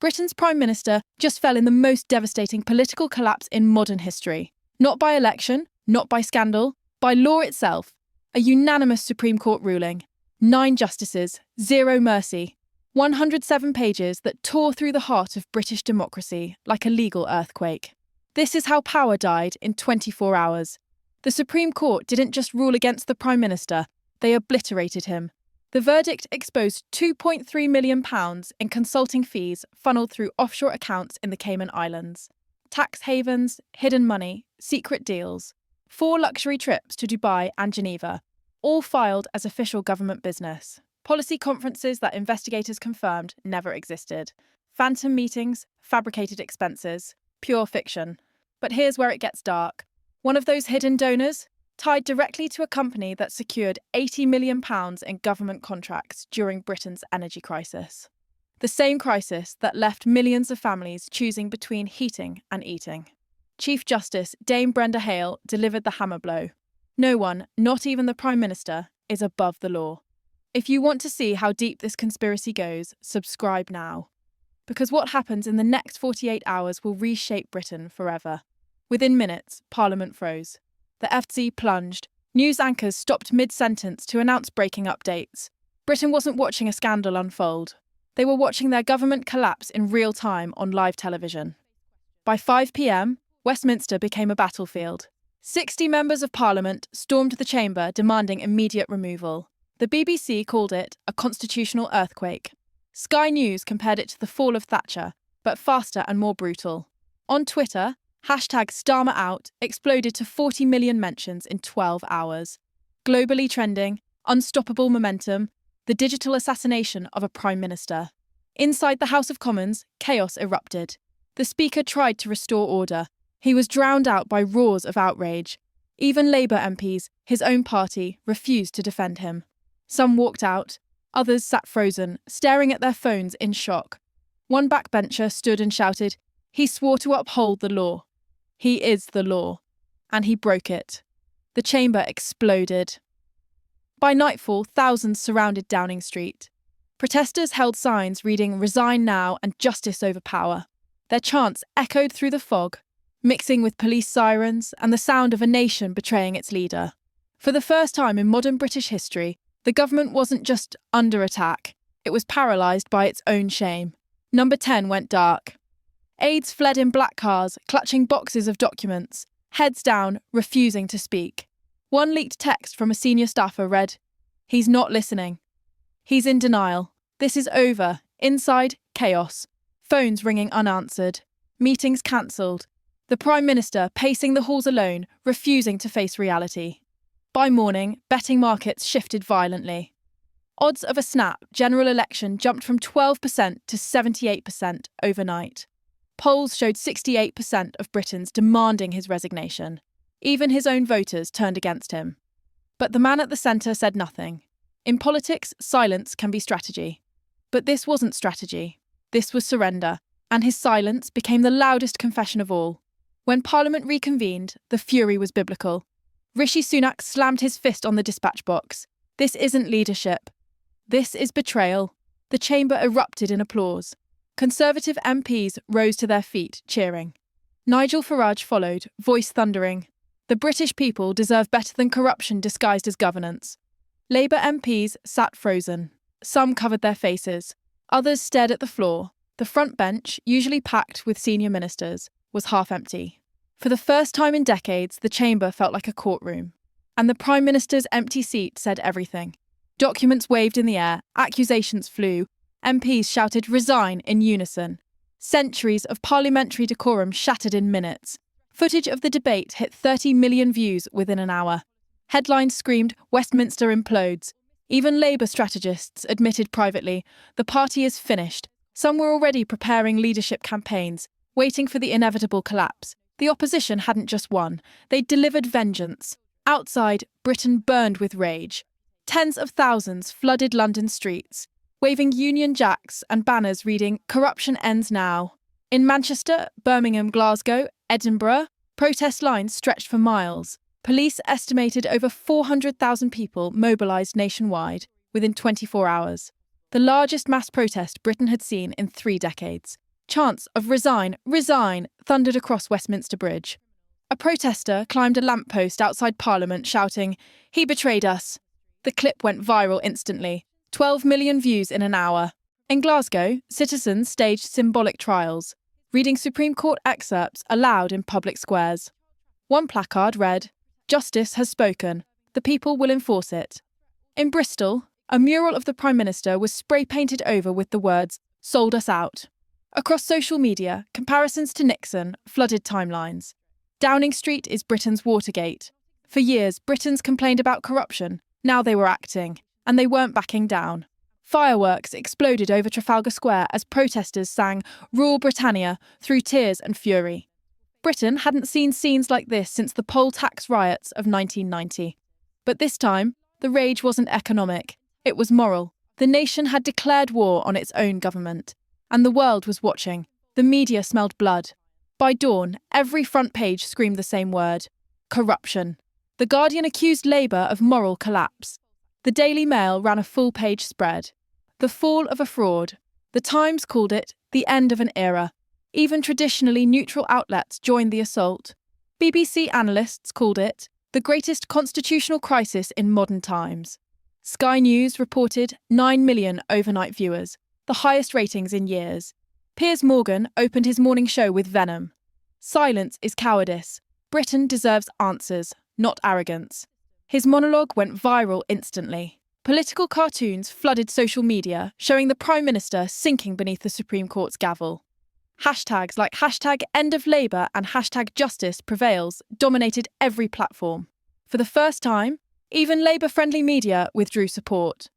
Britain's Prime Minister just fell in the most devastating political collapse in modern history. Not by election, not by scandal, by law itself. A unanimous Supreme Court ruling. 9 justices, 0 mercy. 107 pages that tore through the heart of British democracy like a legal earthquake. This is how power died in 24 hours. The Supreme Court didn't just rule against the Prime Minister, they obliterated him. The verdict exposed £2.3 million in consulting fees funneled through offshore accounts in the Cayman Islands. Tax havens, hidden money, secret deals. 4 luxury trips to Dubai and Geneva, all filed as official government business. Policy conferences that investigators confirmed never existed. Phantom meetings, fabricated expenses, pure fiction. But here's where it gets dark. One of those hidden donors? Tied directly to a company that secured £80 million in government contracts during Britain's energy crisis. The same crisis that left millions of families choosing between heating and eating. Chief Justice Dame Brenda Hale delivered the hammer blow. No one, not even the Prime Minister, is above the law. If you want to see how deep this conspiracy goes, subscribe now. Because what happens in the next 48 hours will reshape Britain forever. Within minutes, Parliament froze. The FT plunged. News anchors stopped mid-sentence to announce breaking updates. Britain wasn't watching a scandal unfold. They were watching their government collapse in real time on live television. By 5 p.m, Westminster became a battlefield. 60 members of Parliament stormed the chamber demanding immediate removal. The BBC called it a constitutional earthquake. Sky News compared it to the fall of Thatcher, but faster and more brutal. On Twitter, #StarmerOut exploded to 40 million mentions in 12 hours. Globally trending, unstoppable momentum, the digital assassination of a Prime Minister. Inside the House of Commons, chaos erupted. The Speaker tried to restore order. He was drowned out by roars of outrage. Even Labour MPs, his own party, refused to defend him. Some walked out, others sat frozen, staring at their phones in shock. One backbencher stood and shouted, "He swore to uphold the law." He is the law. And he broke it. The chamber exploded. By nightfall, thousands surrounded Downing Street. Protesters held signs reading "Resign now" and "Justice over power." Their chants echoed through the fog, mixing with police sirens and the sound of a nation betraying its leader. For the first time in modern British history, the government wasn't just under attack, it was paralysed by its own shame. Number 10 went dark. Aides fled in black cars, clutching boxes of documents, heads down, refusing to speak. One leaked text from a senior staffer read, "He's not listening. He's in denial. This is over. Inside, chaos. Phones ringing unanswered. Meetings cancelled. The Prime Minister pacing the halls alone, refusing to face reality." By morning, betting markets shifted violently. Odds of a snap general election jumped from 12% to 78% overnight. Polls showed 68% of Britons demanding his resignation. Even his own voters turned against him. But the man at the centre said nothing. In politics, silence can be strategy. But this wasn't strategy. This was surrender, and his silence became the loudest confession of all. When Parliament reconvened, the fury was biblical. Rishi Sunak slammed his fist on the dispatch box. This isn't leadership. This is betrayal. The chamber erupted in applause. Conservative MPs rose to their feet, cheering. Nigel Farage followed, voice thundering. The British people deserve better than corruption disguised as governance. Labour MPs sat frozen. Some covered their faces. Others stared at the floor. The front bench, usually packed with senior ministers, was half empty. For the first time in decades, the chamber felt like a courtroom. And the Prime Minister's empty seat said everything. Documents waved in the air, accusations flew, MPs shouted "resign" in unison. Centuries of parliamentary decorum shattered in minutes. Footage of the debate hit 30 million views within an hour. Headlines screamed "Westminster implodes." Even Labour strategists admitted privately, the party is finished. Some were already preparing leadership campaigns, waiting for the inevitable collapse. The opposition hadn't just won, they'd delivered vengeance. Outside, Britain burned with rage. Tens of thousands flooded London streets, waving Union Jacks and banners reading "Corruption ends now." In Manchester, Birmingham, Glasgow, Edinburgh, protest lines stretched for miles. Police estimated over 400,000 people mobilised nationwide within 24 hours. The largest mass protest Britain had seen in 3 decades. Chants of "Resign, resign" thundered across Westminster Bridge. A protester climbed a lamppost outside Parliament shouting, "He betrayed us." The clip went viral instantly, 12 million views in an hour. In Glasgow, citizens staged symbolic trials, reading Supreme Court excerpts aloud in public squares. One placard read, "Justice has spoken. The people will enforce it." In Bristol, a mural of the Prime Minister was spray-painted over with the words, "Sold us out." Across social media, comparisons to Nixon flooded timelines. Downing Street is Britain's Watergate. For years, Britons complained about corruption. Now they were acting, and they weren't backing down. Fireworks exploded over Trafalgar Square as protesters sang "Rule Britannia" through tears and fury. Britain hadn't seen scenes like this since the poll tax riots of 1990. But this time, the rage wasn't economic. It was moral. The nation had declared war on its own government. And the world was watching. The media smelled blood. By dawn, every front page screamed the same word: corruption. The Guardian accused Labour of moral collapse. The Daily Mail ran a full-page spread. The fall of a fraud. The Times called it the end of an era. Even traditionally neutral outlets joined the assault. BBC analysts called it the greatest constitutional crisis in modern times. Sky News reported 9 million overnight viewers, the highest ratings in years. Piers Morgan opened his morning show with venom. Silence is cowardice. Britain deserves answers, not arrogance. His monologue went viral instantly. Political cartoons flooded social media, showing the Prime Minister sinking beneath the Supreme Court's gavel. Hashtags like #EndOfLabour and #Justice Prevails dominated every platform. For the first time, even Labour-friendly media withdrew support.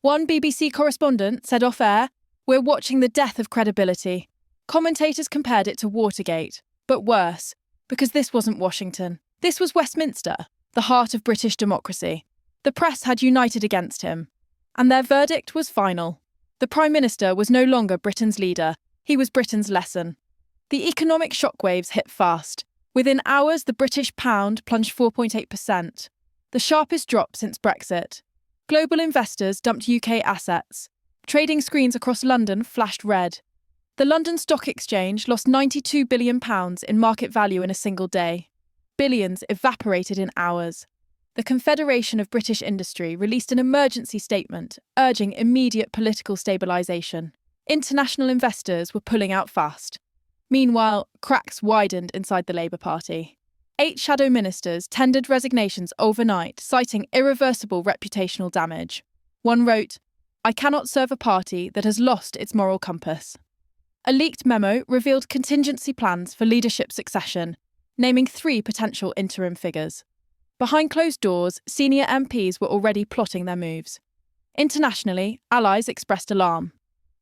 One BBC correspondent said off-air, "We're watching the death of credibility." Commentators compared it to Watergate, but worse, because this wasn't Washington. This was Westminster, the heart of British democracy. The press had united against him, and their verdict was final. The Prime Minister was no longer Britain's leader, he was Britain's lesson. The economic shockwaves hit fast. Within hours, the British pound plunged 4.8%, the sharpest drop since Brexit. Global investors dumped UK assets. Trading screens across London flashed red. The London Stock Exchange lost £92 billion in market value in a single day. Billions evaporated in hours. The Confederation of British Industry released an emergency statement urging immediate political stabilisation. International investors were pulling out fast. Meanwhile, cracks widened inside the Labour Party. 8 shadow ministers tendered resignations overnight, citing irreversible reputational damage. One wrote, "I cannot serve a party that has lost its moral compass." A leaked memo revealed contingency plans for leadership succession, naming 3 potential interim figures. Behind closed doors, senior MPs were already plotting their moves. Internationally, allies expressed alarm.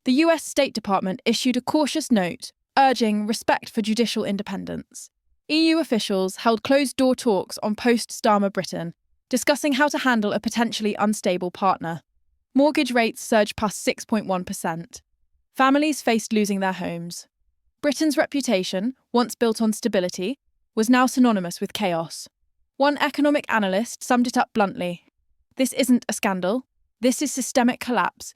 The US State Department issued a cautious note, urging respect for judicial independence. EU officials held closed-door talks on post-Starmer Britain, discussing how to handle a potentially unstable partner. Mortgage rates surged past 6.1%. Families faced losing their homes. Britain's reputation, once built on stability, was now synonymous with chaos. One economic analyst summed it up bluntly. This isn't a scandal, this is systemic collapse,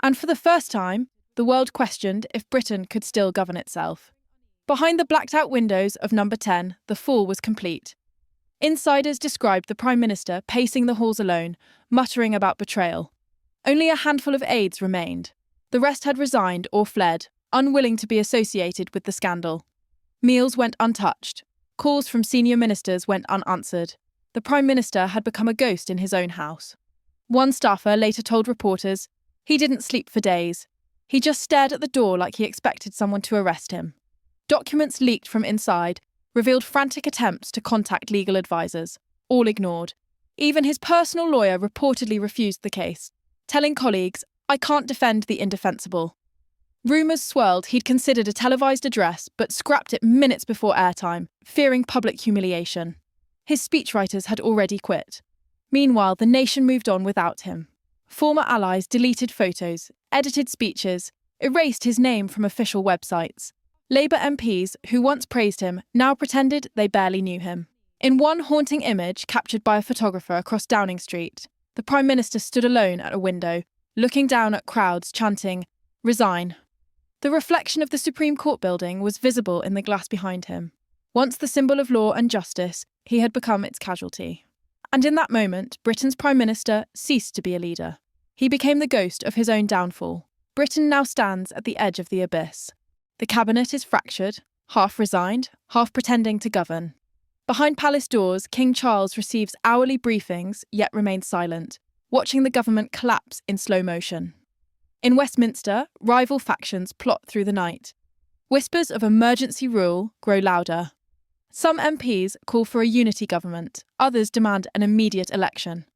and for the first time, the world questioned if Britain could still govern itself. Behind the blacked-out windows of Number 10, the fall was complete. Insiders described the Prime Minister pacing the halls alone, muttering about betrayal. Only a handful of aides remained. The rest had resigned or fled, unwilling to be associated with the scandal. Meals went untouched. Calls from senior ministers went unanswered. The Prime Minister had become a ghost in his own house. One staffer later told reporters, "He didn't sleep for days. He just stared at the door like he expected someone to arrest him." Documents leaked from inside revealed frantic attempts to contact legal advisors, all ignored. Even his personal lawyer reportedly refused the case, telling colleagues, "I can't defend the indefensible." Rumours swirled he'd considered a televised address but scrapped it minutes before airtime, fearing public humiliation. His speechwriters had already quit. Meanwhile, the nation moved on without him. Former allies deleted photos, edited speeches, erased his name from official websites. Labour MPs, who once praised him, now pretended they barely knew him. In one haunting image captured by a photographer across Downing Street, the Prime Minister stood alone at a window, looking down at crowds chanting, "Resign." The reflection of the Supreme Court building was visible in the glass behind him. Once the symbol of law and justice, he had become its casualty. And in that moment, Britain's Prime Minister ceased to be a leader. He became the ghost of his own downfall. Britain now stands at the edge of the abyss. The cabinet is fractured, half resigned, half pretending to govern. Behind palace doors, King Charles receives hourly briefings, yet remains silent, watching the government collapse in slow motion. In Westminster, rival factions plot through the night. Whispers of emergency rule grow louder. Some MPs call for a unity government, others demand an immediate election.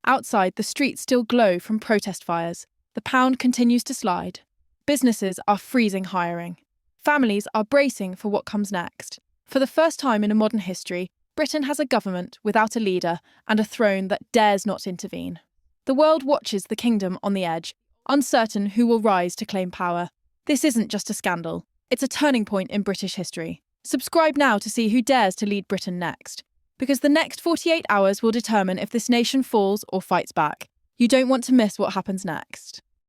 Outside, the streets still glow from protest fires. The pound continues to slide. Businesses are freezing hiring. Families are bracing for what comes next. For the first time in modern history, Britain has a government without a leader and a throne that dares not intervene. The world watches the kingdom on the edge, uncertain who will rise to claim power. This isn't just a scandal, it's a turning point in British history. Subscribe now to see who dares to lead Britain next, because the next 48 hours will determine if this nation falls or fights back. You don't want to miss what happens next.